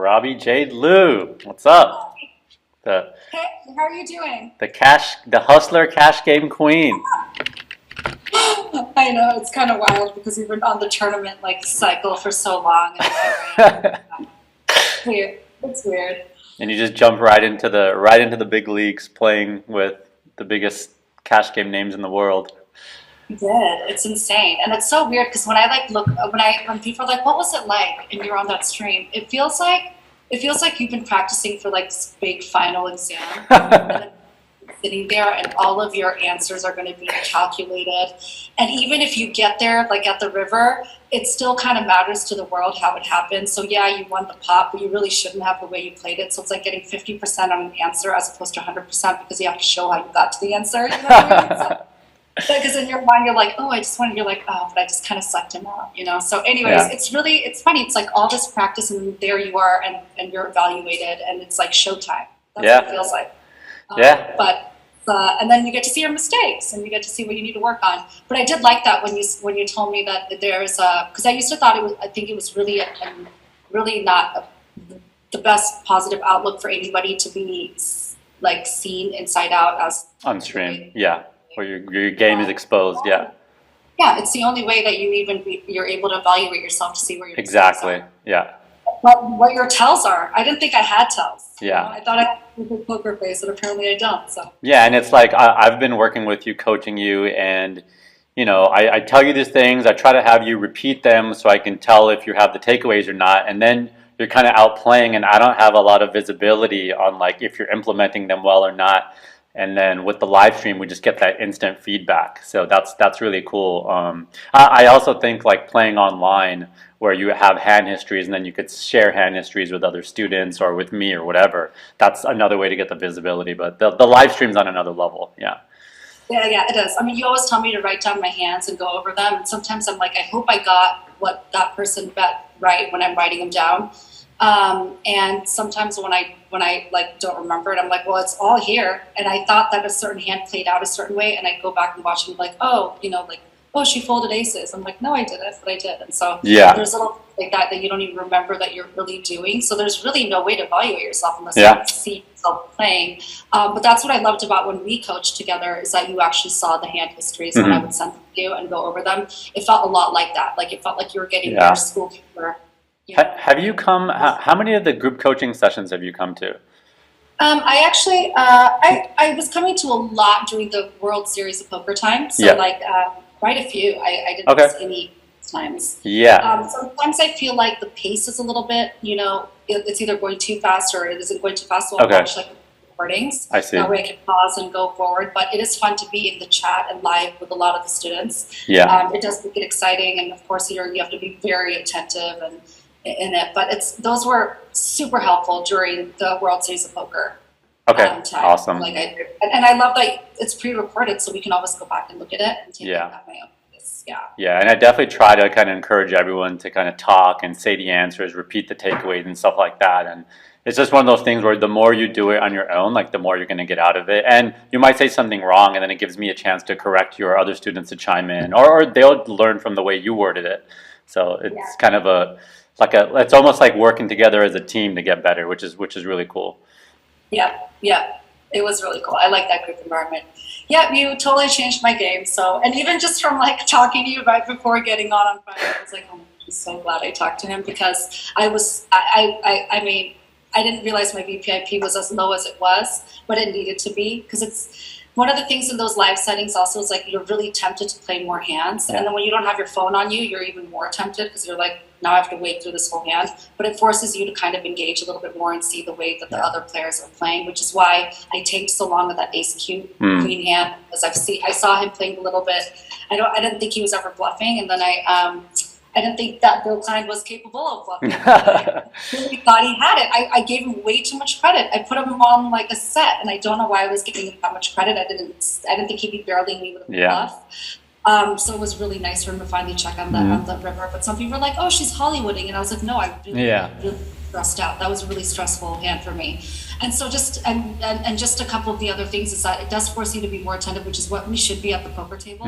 Robbie Jade Lew. What's up? The Hey, how are you doing? the hustler cash game queen. I know it's kind of wild because we've been on the tournament cycle for so long, and here I am. It's weird. It's weird. And you just jump right into the big leagues playing with the biggest cash game names in the world. You did. It's insane, and it's so weird because when I look when people are like, "What was it like?" and you're on that stream, it feels like you've been practicing for this big final exam. And then sitting there and all of your answers are going to be calculated, and even if you get there at the river, it still kind of matters to the world how it happened. So yeah, you won the pot, but you really shouldn't have the way you played it. So it's like getting 50% on an answer as opposed to 100% because you have to show how you got to the answer, you know what I mean? Because in your mind you're like, oh, I just wanted, you're like, oh, but I just kind of sucked him out, you know. So anyways, Yeah. it's funny, it's like all this practice and there you are, and you're evaluated, and it's like showtime. That's Yeah. what it feels like. Yeah. But and then you get to see your mistakes, and you get to see what you need to work on. But I did like that when you told me that there's because I used to think it was really really not the best positive outlook for anybody to be seen inside out as On stream. Yeah. Where your game is exposed. Yeah. Yeah, it's the only way that you're able to evaluate yourself to see where your Exactly. mistakes Yeah. are. What your tells are. I didn't think I had tells. Yeah. I thought I had a good poker face, and apparently I don't. So Yeah, and it's like I've been working with you, coaching you, and I tell you these things. I try to have you repeat them so I can tell if you have the takeaways or not. And then you're kind of outplaying, and I don't have a lot of visibility on if you're implementing them well or not. And then with the live stream, we just get that instant feedback. So that's really cool. I also think playing online where you have hand histories and then you could share hand histories with other students or with me or whatever. That's another way to get the visibility. But the live stream's on another level. Yeah. yeah, it is. I mean, you always tell me to write down my hands and go over them. And sometimes I'm like, I hope I got what that person bet right when I'm writing them down. And sometimes when I don't remember it, I'm like, well, it's all here. And I thought that a certain hand played out a certain way, and I go back and watch and be like, oh, oh, she folded aces. I'm like, no, I didn't, but I did. And so Yeah. there's little things like that you don't even remember that you're really doing. So there's really no way to evaluate yourself unless Yeah. you see yourself playing. But that's what I loved about when we coached together, is that you actually saw the hand histories when I would send them to you and go over them. It felt a lot like that. It felt like you were getting Yeah. your school paper. Have you come? How many of the group coaching sessions have you come to? I actually, I was coming to a lot during the World Series of Poker time. So Yeah. quite a few. I didn't Okay. miss any times. Yeah. Sometimes I feel like the pace is a little bit, it's either going too fast or it isn't going too fast. So I'll Okay. watch recordings. I see. That way I can pause and go forward. But it is fun to be in the chat and live with a lot of the students. Yeah. It does make it exciting, and of course you have to be very attentive and in it. But those were super helpful during the World Series of Poker. Okay. Time. Awesome. And I love that it's pre-recorded, so we can always go back and look at it and take it at my own pace. Yeah. Yeah, and I definitely try to kind of encourage everyone to kind of talk and say the answers, repeat the takeaways and stuff like that. And it's just one of those things where the more you do it on your own, the more you're going to get out of it. And you might say something wrong, and then it gives me a chance to correct your other students to chime in, or they'll learn from the way you worded it. So it's kind of it's almost like working together as a team to get better, which is really cool. Yeah, it was really cool. I like that group environment. Yeah, you totally changed my game. So, and even just from talking to you right before getting on Friday, I was like, oh, I'm so glad I talked to him, because I mean, I didn't realize my VPIP was as low as it was, but it needed to be, because it's one of the things in those live settings also is you're really tempted to play more hands. And then when you don't have your phone on you, you're even more tempted, because you're like, now I have to wait through this whole hand. But it forces you to kind of engage a little bit more and see the way that the other players are playing, which is why I tanked so long with that ace queen hand, because I saw him playing a little bit. I didn't think he was ever bluffing, and then I didn't think that Bill Klein was capable of bluffing. I really thought he had it. I gave him way too much credit. I put him on a set, and I don't know why I was giving him that much credit. I didn't think he'd be barreling me with a bluff. So it was really nice for him to finally check on the river. But some people were like, "Oh, she's Hollywooding," and I was like, "No, I really stressed out. That was a really stressful hand for me." And so just a couple of the other things is that it does force you to be more attentive, which is what we should be at the poker table.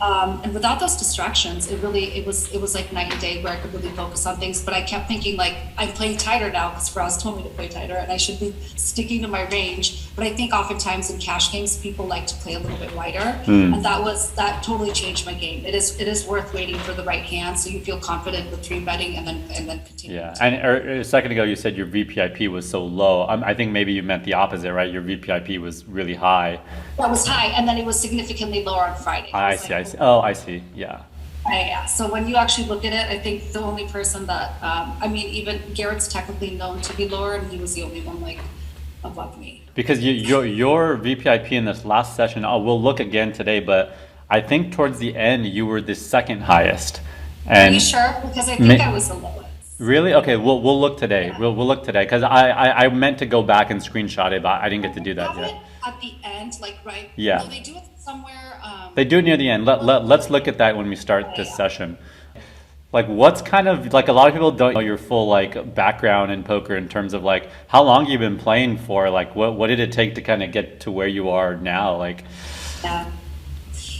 And without those distractions, it was like night and day where I could really focus on things. But I kept thinking like I'm playing tighter now because Faraz told me to play tighter, and I should be sticking to my range. But I think oftentimes in cash games, people like to play a little bit wider, and that totally changed my game. It is worth waiting for the right hand so you feel confident with three betting and then continue. Yeah, and a second ago you said your VPIP was so low. I think maybe you meant the opposite, right? Your VPIP was really high. That was high, and then it was significantly lower on Friday. I see. Oh, I see. Yeah. Yeah. So when you actually look at it, I think the only person that, even Garrett's technically known to be lower, and he was the only one like above me. Because your VPIP in this last session, we'll look again today, but I think towards the end you were the second highest. And are you sure? Because I think I was the lowest. Really? Okay, we'll look today. Yeah. We'll look today because I meant to go back and screenshot it, but I didn't get to do that Have yet. it at the end, like right? Yeah. No, they do it somewhere. They do it near the end. Let's look at that when we start this session. Like, what's kind of like a lot of people don't know your full like background in poker in terms of like how long you've been playing for. Like, what did it take to kind of get to where you are now? Like, yeah.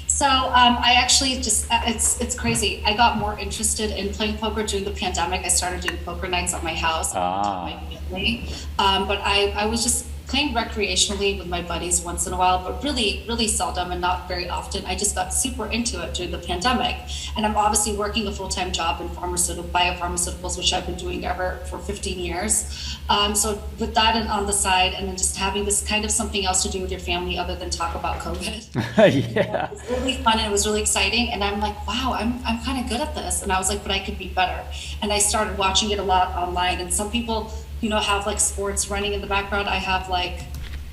So I actually it's crazy. I got more interested in playing poker during the pandemic. I started doing poker nights at my house with my family. But I was just playing recreationally with my buddies once in a while, but really, really seldom and not very often. I just got super into it during the pandemic. And I'm obviously working a full-time job in biopharmaceuticals, which I've been doing ever for 15 years. So with that and on the side, and then just having this kind of something else to do with your family other than talk about COVID. Yeah. It was really fun and it was really exciting. And I'm like, wow, I'm kind of good at this. And I was like, but I could be better. And I started watching it a lot online. And some people, have like sports running in the background. I have like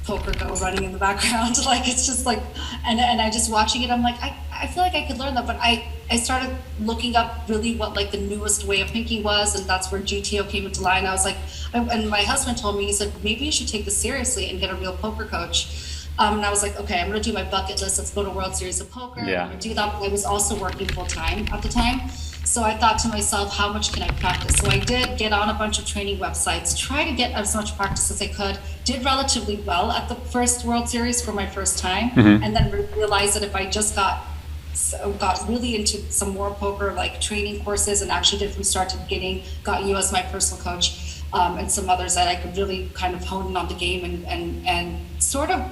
Poker Go running in the background. Like, it's just like, and I just watching it, I'm like, I feel like I could learn that. But I started looking up really what like the newest way of thinking was. And that's where GTO came into line. I was like, and my husband told me, he said, maybe you should take this seriously and get a real poker coach. And I was like, okay, I'm going to do my bucket list. Let's go to World Series of Poker. Yeah. I'm going to do that. But I was also working full time at the time. So I thought to myself, how much can I practice? So I did get on a bunch of training websites, try to get as much practice as I could, did relatively well at the first World Series for my first time, and then realized that if I just got really into some more poker like training courses and actually did from start to beginning, got you as my personal coach, and some others that I could really kind of hone in on the game and sort of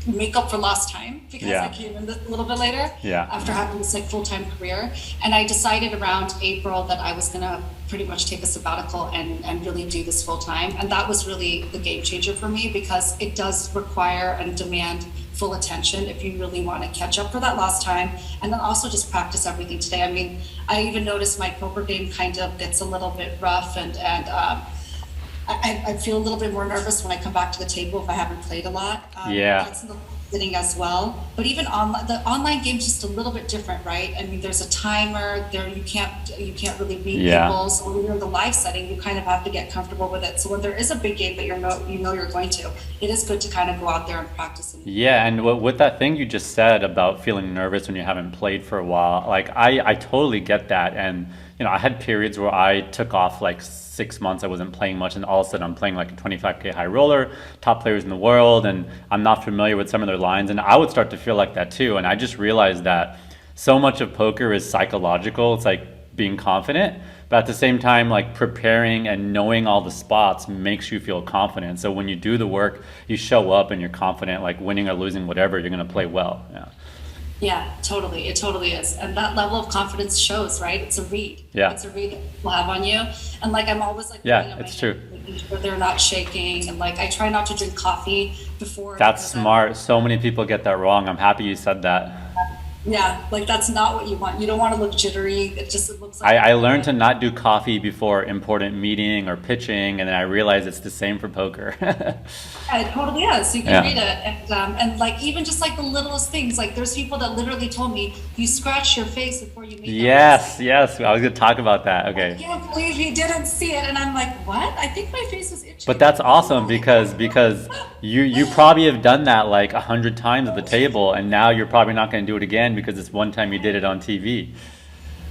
make up for lost time because I came in a little bit later after having this like full-time career. And I decided around April that I was gonna pretty much take a sabbatical and really do this full-time. And that was really the game changer for me because it does require and demand full attention if you really want to catch up for that lost time, and then also just practice everything today. I mean, I even noticed my poker game kind of gets a little bit rough and I feel a little bit more nervous when I come back to the table if I haven't played a lot. That's in the sitting as well. But even the online game's just a little bit different, right? I mean, there's a timer there. You can't really read tables. Or when you're in the live setting, you kind of have to get comfortable with it. So when there is a big game that you're going to, it is good to kind of go out there and practice. Yeah, and with that thing you just said about feeling nervous when you haven't played for a while, like I totally get that. And I had periods where I took off like 6 months, I wasn't playing much, and all of a sudden I'm playing like a 25K high roller, top players in the world, and I'm not familiar with some of their lines, and I would start to feel like that too. And I just realized that so much of poker is psychological. It's like being confident, but at the same time, like preparing and knowing all the spots makes you feel confident. So when you do the work, you show up and you're confident, like winning or losing, whatever, you're going to play well. Yeah, totally. It totally is. And that level of confidence shows, right? It's a read. Yeah. It's a read that people have on you. And like, I'm always like, it's true. Making sure they're not shaking. And like, I try not to drink coffee before. That's smart. So many people get that wrong. I'm happy you said that. Yeah, like that's not what you want. You don't want to look jittery. It looks like I learned to not do coffee before important meeting or pitching, and then I realized it's the same for poker. It totally is. So you can read it, and like even just like the littlest things. Like there's people that literally told me you scratch your face before you make. Yes. I was gonna talk about that. Okay. I can't believe you didn't see it, and I'm like, what? I think my face is itchy. But that's awesome because you probably have done that like 100 times at the table, and now you're probably not going to do it again because it's one time you did it on TV.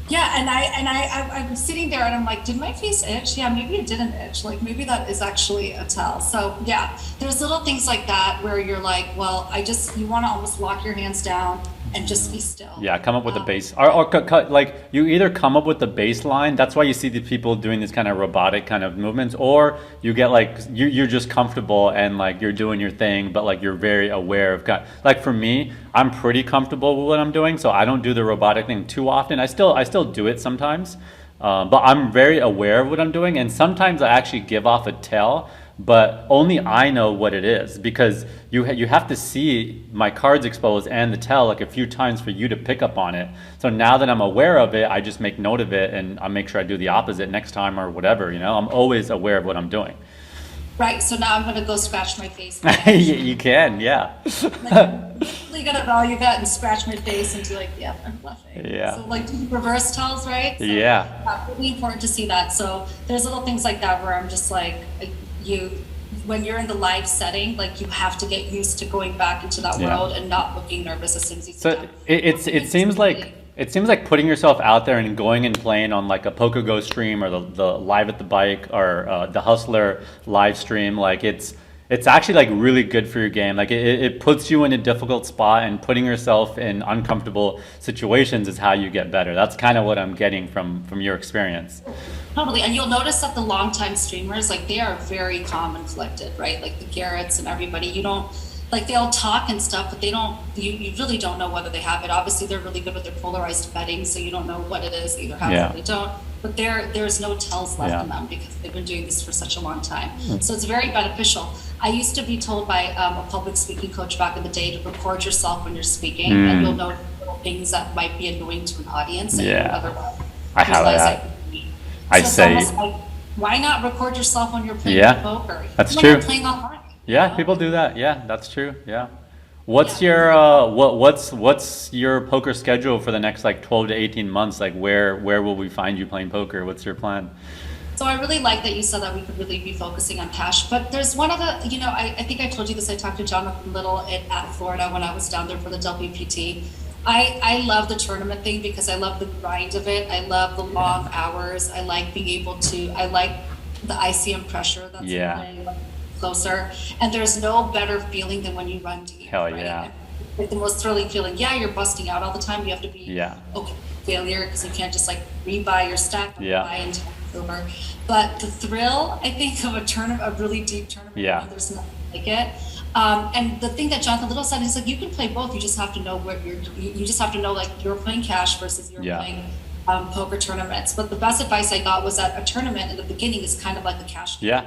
Yeah, and I'm sitting there and I'm like, did my face itch? Yeah, maybe it didn't itch. Like maybe that is actually a tell. So yeah, there's little things like that where you're like, well, you want to almost lock your hands down and just be still. Yeah, come up with a base, or like you either come up with the baseline. That's why you see the people doing these kind of robotic kind of movements, or you get like you're just comfortable and like you're doing your thing, but like you're very aware of like for me, I'm pretty comfortable with what I'm doing, so I don't do the robotic thing too often. I still do it sometimes, but I'm very aware of what I'm doing, and sometimes I actually give off a tell, but only I know what it is because you have to see my cards exposed and the tell like a few times for you to pick up on it. So now that I'm aware of it, I just make note of it and I make sure I do the opposite next time or whatever. I'm always aware of what I'm doing. Right. So now I'm gonna go scratch my face. You can, yeah. Like, I'm really gonna value that and scratch my face and be like, yeah, I'm blushing. Yeah. So like reverse tells, right? So, Yeah. really important to see that. So there's little things like that where I'm just like, you, when you're in the live setting, like you have to get used to going back into that Yeah. world and not looking nervous as soon as you sit So down. it seems like putting yourself out there and going and playing on like a Poker Go stream or the Live at the Bike or the Hustler live stream, like it's actually like really good for your game. Like it puts you in a difficult spot, and putting yourself in uncomfortable situations is how you get better. That's kind of what I'm getting from your experience. Totally. And you'll notice that the longtime streamers, like they are very calm and collected, right? Like the Garretts and everybody, you don't, like they'll talk and stuff, but they don't, you really don't know whether they have it. Obviously they're really good with their polarized betting, so you don't know what it is. They either have it or they don't. But there's no tells left Yeah. in them because they've been doing this for such a long time. So it's very beneficial. I used to be told by a public speaking coach back in the day to record yourself when you're speaking, and you'll know little things that might be annoying to an audience that you Yeah. otherwise I have realize that. so I it's say, almost like, why not record yourself when you're playing Yeah, poker? that's When you're true. playing online. Yeah, people do that. Yeah, that's true. Yeah. What's Yeah. your what's your poker schedule for the next like 12 to 18 months? Like where will we find you playing poker? What's your plan? So I really like that you said that we could really be focusing on cash. But there's one other, I think I told you this. I talked to Jonathan Little at Florida when I was down there for the WPT. I love the tournament thing because I love the grind of it. I love the long hours. I like being able to, I like the ICM pressure that's Yeah. playing closer. And there's no better feeling than when you run deep. Hell right? yeah. Like the most thrilling feeling. Yeah, you're busting out all the time. You have to be Yeah. okay with failure because you can't just like rebuy your stack and Yeah. buy into over. But the thrill, I think, of a tournament, a really deep tournament, Yeah. there's nothing like it. And the thing that Jonathan Little said is like you can play both. You just have to know what you just have to know like you're playing cash versus you're Yeah. playing poker tournaments. But the best advice I got was that a tournament in the beginning is kind of like a cash game Yeah.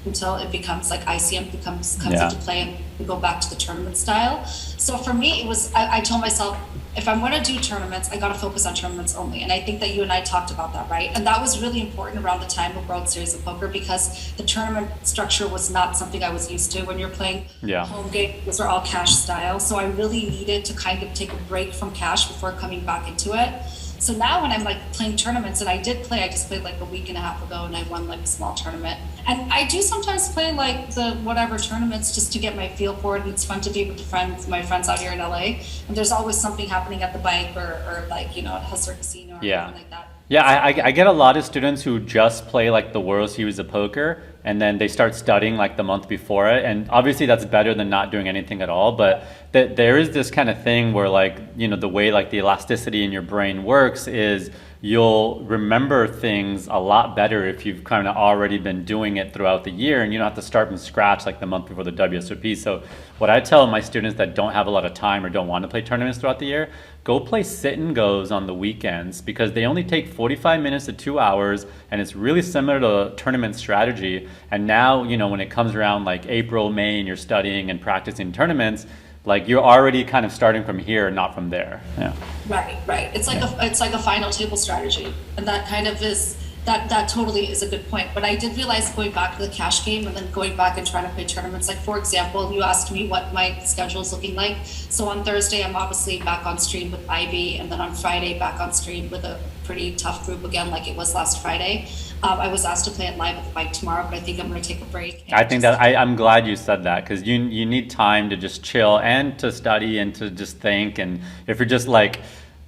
until it becomes like ICM comes Yeah. into play and we go back to the tournament style. So for me, it was I told myself if I'm going to do tournaments, I got to focus on tournaments only. And I think that you and I talked about that, right? And that was really important around the time of World Series of Poker because the tournament structure was not something I was used to. When you're playing Yeah. home game, those are all cash style. So I really needed to kind of take a break from cash before coming back into it. So now when I'm like playing tournaments, and I just played like a week and a half ago and I won like a small tournament. And I do sometimes play like the whatever tournaments just to get my feel for it. And it's fun to be with my friends out here in LA. And there's always something happening at the bike or like, at Hustler Casino or Yeah. something like that. Yeah, I get a lot of students who just play like the World Series of Poker and then they start studying like the month before it. And obviously that's better than not doing anything at all. But there is this kind of thing where like, the way like the elasticity in your brain works is you'll remember things a lot better if you've kind of already been doing it throughout the year and you don't have to start from scratch like the month before the WSOP. So what I tell my students that don't have a lot of time or don't want to play tournaments throughout the year, go play sit and goes on the weekends because they only take 45 minutes to 2 hours and it's really similar to tournament strategy. And now, when it comes around like April, May and you're studying and practicing tournaments, like you're already kind of starting from here, not from there. Yeah. Right. It's like a final table strategy, and that kind of is that totally is a good point. But I did realize going back to the cash game and then going back and trying to play tournaments. Like for example, you asked me what my schedule is looking like. So on Thursday, I'm obviously back on stream with Ivy, and then on Friday, back on stream with a pretty tough group again, like it was last Friday. I was asked to play it live at the bike tomorrow, but I think I'm going to take a break. I think that I'm glad you said that because you need time to just chill and to study and to just think. And if you're just like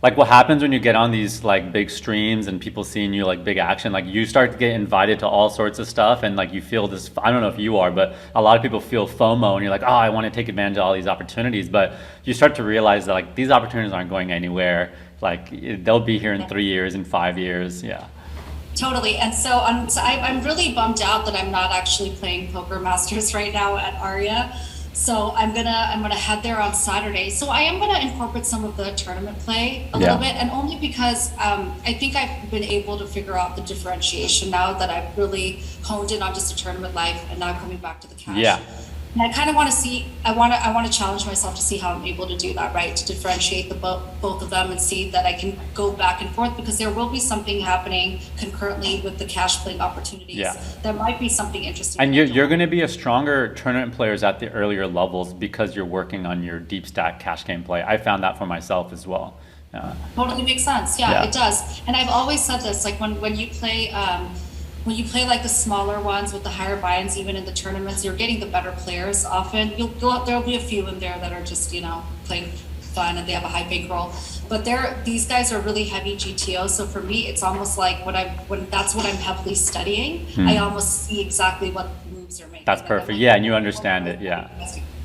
like what happens when you get on these like big streams and people seeing you like big action, like you start to get invited to all sorts of stuff and like you feel this, I don't know if you are, but a lot of people feel FOMO and you're like, oh, I want to take advantage of all these opportunities. But you start to realize that like these opportunities aren't going anywhere. Like they'll be here in 3 years, in 5 years. Yeah. Totally. And I'm really bummed out that I'm not actually playing Poker Masters right now at Aria. So I'm gonna head there on Saturday. So I am gonna incorporate some of the tournament play a little bit, and only because I think I've been able to figure out the differentiation now that I've really honed in on just a tournament life and now coming back to the cash. Yeah. And I kind of want to see. I want to challenge myself to see how I'm able to do that, right? To differentiate the both of them and see that I can go back and forth, because there will be something happening concurrently with the cash playing opportunities. Yeah. There might be something interesting. And you're going to be a stronger tournament players at the earlier levels because you're working on your deep stack cash game play. I found that for myself as well. Totally makes sense. Yeah, it does. And I've always said this, like when you play. When you play like the smaller ones with the higher buy-ins, even in the tournaments, you're getting the better players. Often, there'll be a few in there that are just playing fun and they have a high bankroll. But these guys are really heavy GTO. So for me, it's almost like when that's what I'm heavily studying. I almost see exactly what moves are making. That's perfect. Yeah, and you understand it. Yeah.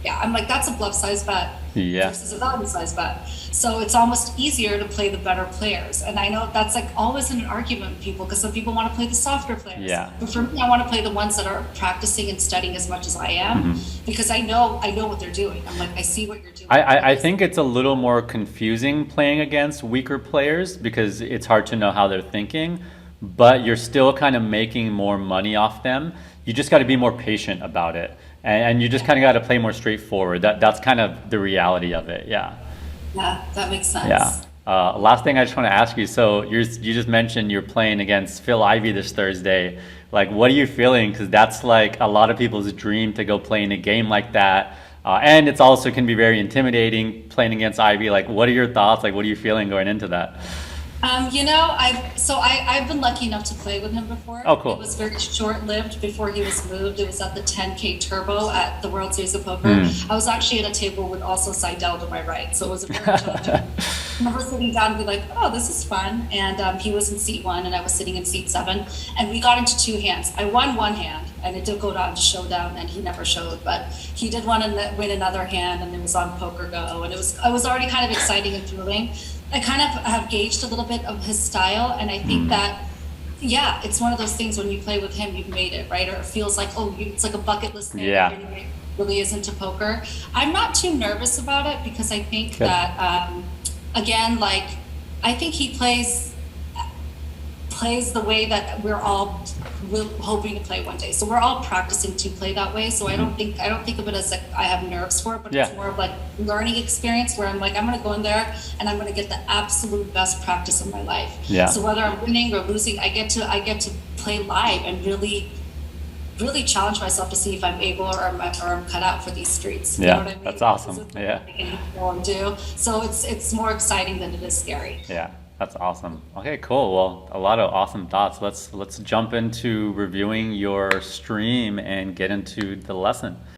Yeah, I'm like, that's a bluff size bet versus a value size bet. So it's almost easier to play the better players. And I know that's like always an argument with people, because some people want to play the softer players. Yeah. But for me, I want to play the ones that are practicing and studying as much as I am, because I know what they're doing. I'm like, I see what you're doing. I think it's a little more confusing playing against weaker players because it's hard to know how they're thinking, but you're still kind of making more money off them. You just got to be more patient about it. And you just kind of got to play more straightforward. That's kind of the reality of it. Yeah. Yeah, that makes sense. Yeah. Last thing I just want to ask you. So you just mentioned you're playing against Phil Ivey this Thursday. Like, what are you feeling? Because that's like a lot of people's dream to go play in a game like that. And it's also can be very intimidating playing against Ivey. Like, what are your thoughts? Like, what are you feeling going into that? I've been lucky enough to play with him before. Oh, cool. It was very short-lived before he was moved. It was at the 10K Turbo at the World Series of Poker. I was actually at a table with also Seidel to my right, so it was a very challenging. I remember sitting down and be like, oh, this is fun. And he was in seat 1 and I was sitting in seat 7. And we got into 2 hands. I won 1 hand and it did go down to showdown and he never showed, but he did win another hand, and it was on Poker Go. And it was already kind of exciting and thrilling. I kind of have gauged a little bit of his style, and I think that, yeah, it's one of those things when you play with him, you've made it, right? Or it feels like, it's like a bucket list thing. Yeah. It really is into poker. I'm not too nervous about it because I think that, again, like, I think he plays the way that we're all hoping to play one day. So we're all practicing to play that way. So I don't think of it as like I have nerves for it, but it's more of like learning experience where I'm like, I'm going to go in there and I'm going to get the absolute best practice of my life. Yeah. So whether I'm winning or losing, I get to play live and really challenge myself to see if I'm able or I'm cut out for these streets. You know what I mean? That's awesome. Yeah. So it's more exciting than it is scary. Yeah. That's awesome. Okay, cool. Well, a lot of awesome thoughts. Let's jump into reviewing your stream and get into the lesson.